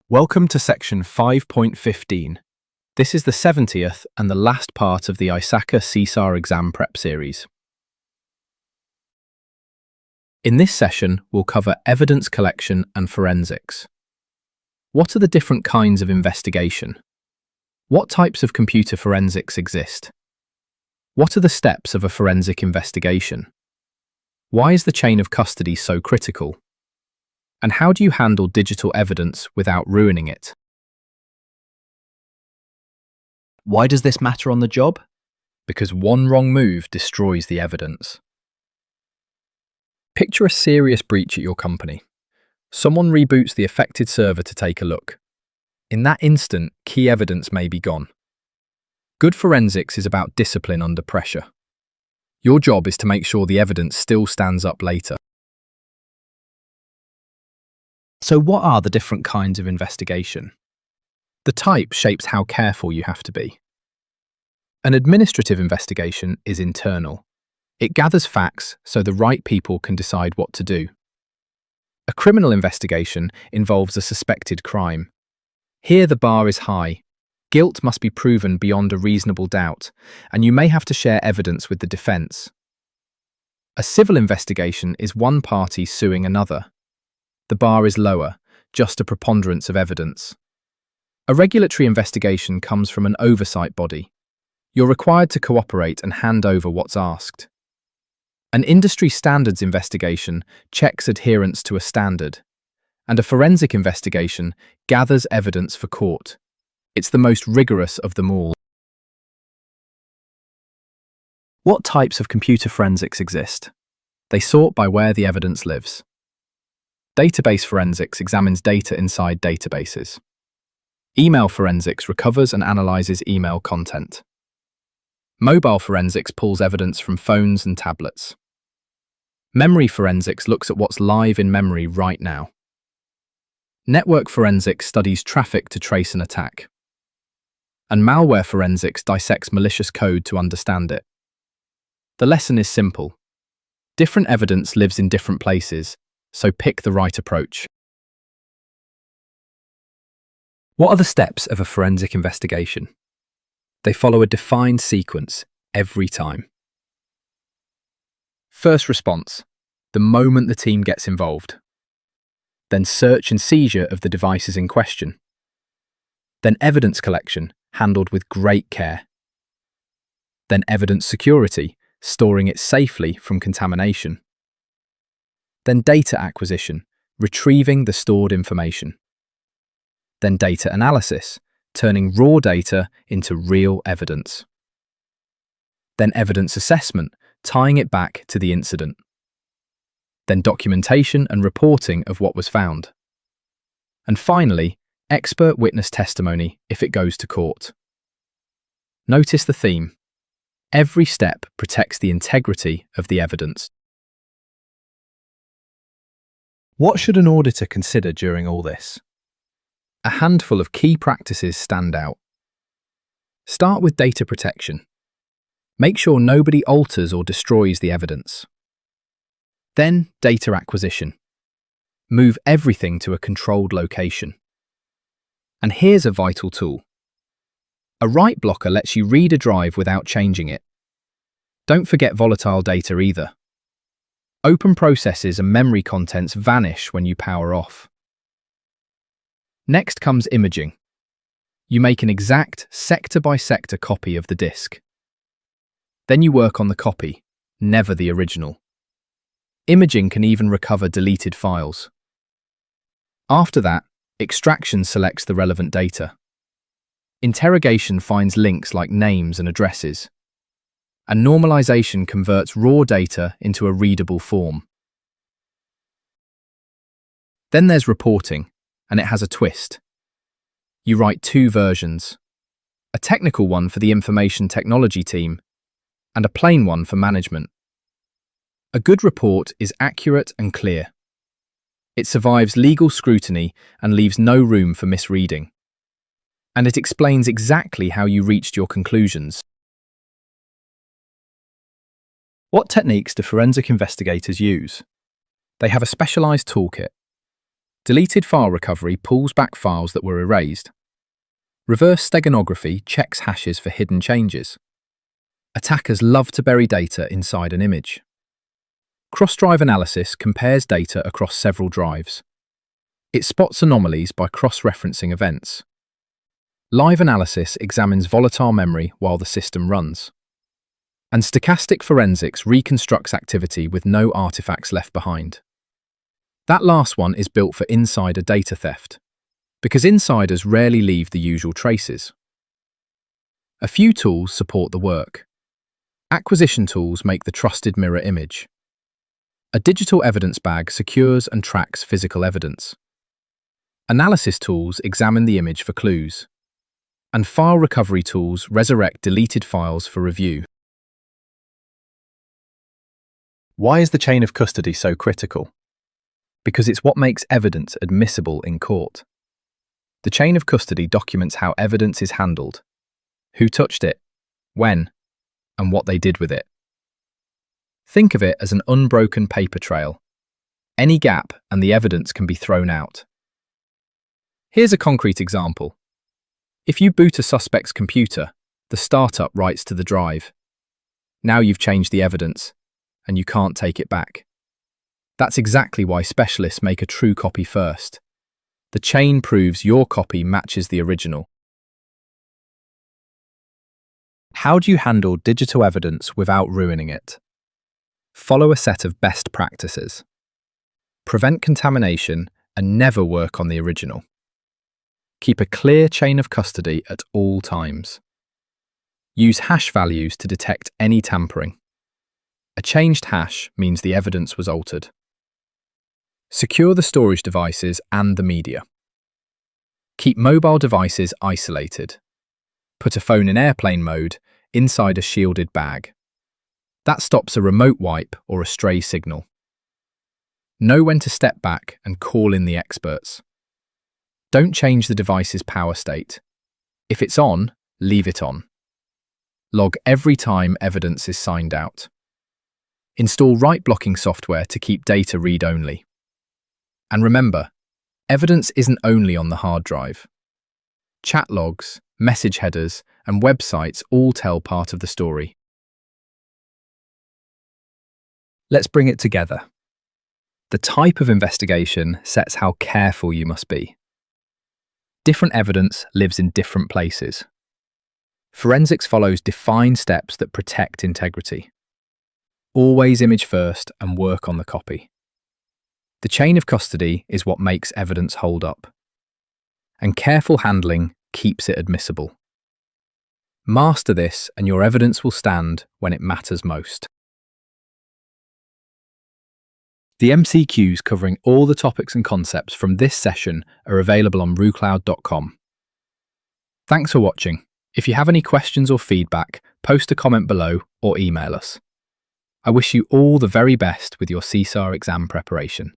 Welcome to section 5.15. This is the 70th and the last part of the ISACA CISA exam prep series. In this session, we'll cover evidence collection and forensics. What are the different kinds of investigation? What types of computer forensics exist? What are the steps of a forensic investigation? Why is the chain of custody so critical? And how do you handle digital evidence without ruining it? Why does this matter on the job? Because one wrong move destroys the evidence. Picture a serious breach at your company. Someone reboots the affected server to take a look. In that instant, key evidence may be gone. Good forensics is about discipline under pressure. Your job is to make sure the evidence still stands up later. So what are the different kinds of investigation? The type shapes how careful you have to be. An administrative investigation is internal. It gathers facts so the right people can decide what to do. A criminal investigation involves a suspected crime. Here the bar is high. Guilt must be proven beyond a reasonable doubt, and you may have to share evidence with the defense. A civil investigation is one party suing another. The bar is lower, just a preponderance of evidence. A regulatory investigation comes from an oversight body. You're required to cooperate and hand over what's asked. An industry standards investigation checks adherence to a standard, and a forensic investigation gathers evidence for court. It's the most rigorous of them all. What types of computer forensics exist? They sort by where the evidence lives. Database forensics examines data inside databases. Email forensics recovers and analyzes email content. Mobile forensics pulls evidence from phones and tablets. Memory forensics looks at what's live in memory right now. Network forensics studies traffic to trace an attack. And malware forensics dissects malicious code to understand it. The lesson is simple. Different evidence lives in different places, so pick the right approach. What are the steps of a forensic investigation? They follow a defined sequence every time. First response, the moment the team gets involved. Then search and seizure of the devices in question. Then evidence collection, handled with great care. Then evidence security, storing it safely from contamination. Then data acquisition, retrieving the stored information. Then data analysis, turning raw data into real evidence. Then evidence assessment, tying it back to the incident. Then documentation and reporting of what was found. And finally, expert witness testimony if it goes to court. Notice the theme. Every step protects the integrity of the evidence. What should an auditor consider during all this? A handful of key practices stand out. Start with data protection. Make sure nobody alters or destroys the evidence. Then, data acquisition. Move everything to a controlled location. And here's a vital tool. A write blocker lets you read a drive without changing it. Don't forget volatile data either. Open processes and memory contents vanish when you power off. Next comes imaging. You make an exact sector-by-sector copy of the disk. Then you work on the copy, never the original. Imaging can even recover deleted files. After that, extraction selects the relevant data. Interrogation finds links like names and addresses. And normalization converts raw data into a readable form. Then there's reporting, and it has a twist. You write two versions, a technical one for the information technology team, and a plain one for management. A good report is accurate and clear. It survives legal scrutiny and leaves no room for misreading. And it explains exactly how you reached your conclusions. What techniques do forensic investigators use? They have a specialized toolkit. Deleted file recovery pulls back files that were erased. Reverse steganography checks hashes for hidden changes. Attackers love to bury data inside an image. Cross-drive analysis compares data across several drives. It spots anomalies by cross-referencing events. Live analysis examines volatile memory while the system runs. And stochastic forensics reconstructs activity with no artifacts left behind. That last one is built for insider data theft, because insiders rarely leave the usual traces. A few tools support the work. Acquisition tools make the trusted mirror image. A digital evidence bag secures and tracks physical evidence. Analysis tools examine the image for clues. And file recovery tools resurrect deleted files for review. Why is the chain of custody so critical? Because it's what makes evidence admissible in court. The chain of custody documents how evidence is handled, who touched it, when, and what they did with it. Think of it as an unbroken paper trail. Any gap and the evidence can be thrown out. Here's a concrete example. If you boot a suspect's computer, the startup writes to the drive. Now you've changed the evidence, and you can't take it back. That's exactly why specialists make a true copy first. The chain proves your copy matches the original. How do you handle digital evidence without ruining it? Follow a set of best practices. Prevent contamination and never work on the original. Keep a clear chain of custody at all times. Use hash values to detect any tampering. A changed hash means the evidence was altered. Secure the storage devices and the media. Keep mobile devices isolated. Put a phone in airplane mode inside a shielded bag. That stops a remote wipe or a stray signal. Know when to step back and call in the experts. Don't change the device's power state. If it's on, leave it on. Log every time evidence is signed out. Install write-blocking software to keep data read-only. And remember, evidence isn't only on the hard drive. Chat logs, message headers, and websites all tell part of the story. Let's bring it together. The type of investigation sets how careful you must be. Different evidence lives in different places. Forensics follows defined steps that protect integrity. Always image first and work on the copy. The chain of custody is what makes evidence hold up. And careful handling keeps it admissible. Master this and your evidence will stand when it matters most. The MCQs covering all the topics and concepts from this session are available on RooCloud.com. Thanks for watching. If you have any questions or feedback, post a comment below or email us. I wish you all the very best with your CISA exam preparation.